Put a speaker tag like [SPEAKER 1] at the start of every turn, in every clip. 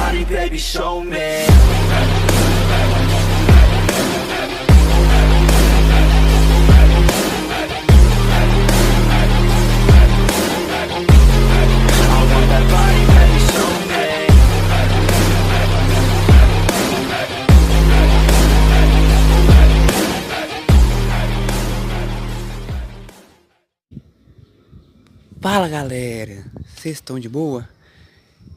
[SPEAKER 1] body, baby, show me.
[SPEAKER 2] Fala galera, vocês estão de boa?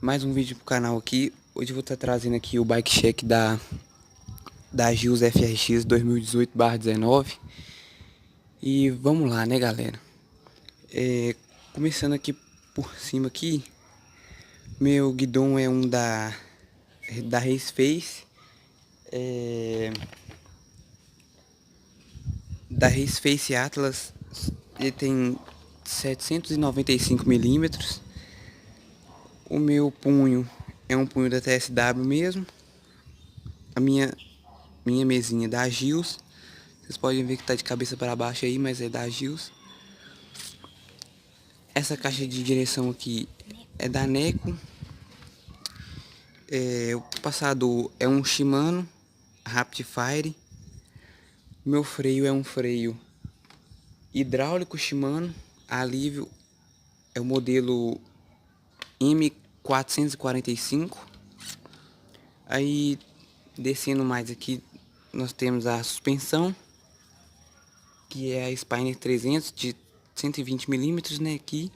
[SPEAKER 2] Mais um vídeo pro canal aqui. Hoje eu vou estar trazendo aqui o bike check da Gills FRX 2018/19. E vamos lá, né galera? Começando aqui por cima aqui, meu guidão é um da Raceface, da Raceface Atlas. Ele tem 795 milímetros. O meu punho é um punho da TSW mesmo. A minha mesinha da Gills. Vocês podem ver que tá de cabeça para baixo aí, mas é da Gills. Essa caixa de direção aqui é da Neco. O passador é um Shimano Rapid Fire. Meu freio é um freio hidráulico Shimano alívio, é o modelo M445. Aí descendo mais aqui, nós temos a suspensão, que é a Spyner 300 de 120 milímetros, né? Aqui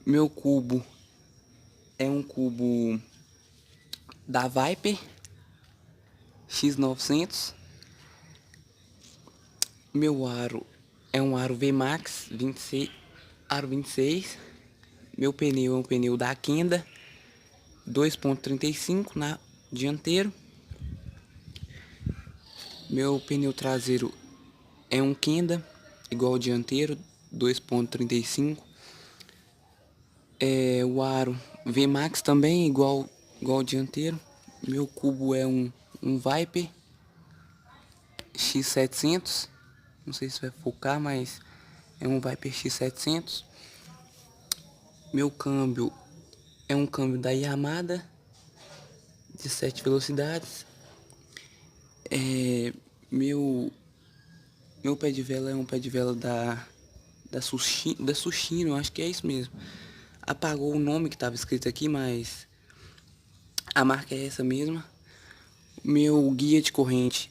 [SPEAKER 2] meu cubo é um cubo da Viper X900. Meu aro é um aro VMAX 26, aro 26. Meu pneu é um pneu da Kenda 2.35 na dianteiro. Meu pneu traseiro é um Kenda igual ao dianteiro 2.35. O aro VMAX também igual ao dianteiro. Meu cubo é um Viper X700. Não sei se vai focar, mas é um Viper X700. Meu câmbio é um câmbio da Yamada de 7 velocidades. Meu pé de vela é um pé de vela da Sushino, acho que é isso mesmo. Apagou o nome que estava escrito aqui, mas a marca é essa mesma. Meu guia de corrente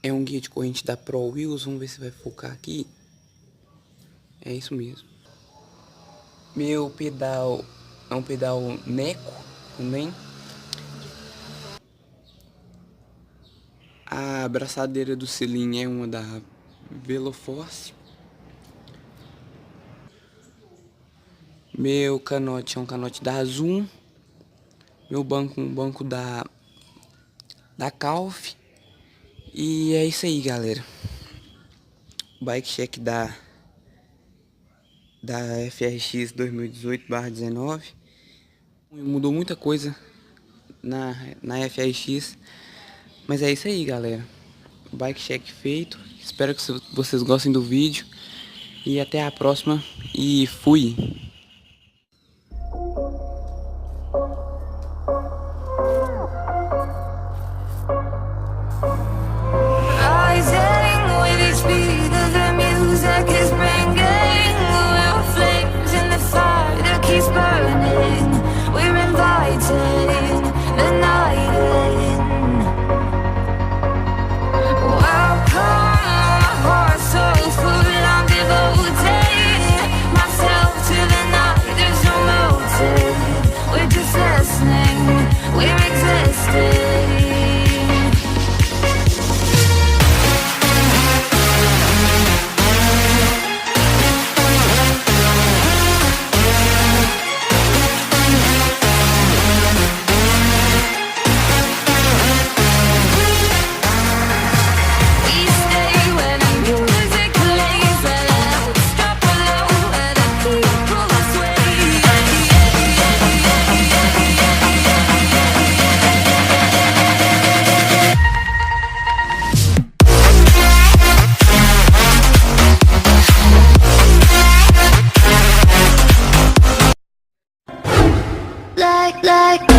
[SPEAKER 2] é um guia de corrente da Pro Wheels. Vamos ver se vai focar aqui. É isso mesmo. Meu pedal é um pedal Neco também. A abraçadeira do selim é uma da Veloforce. Meu canote é um canote da Zoom. Meu banco um banco da Calf. E é isso aí, galera. O bike check da FRX 2018/19. Mudou muita coisa na FRX. Mas é isso aí, galera. O bike check feito. Espero que vocês gostem do vídeo. E até a próxima. E fui!
[SPEAKER 3] Myself to the
[SPEAKER 1] like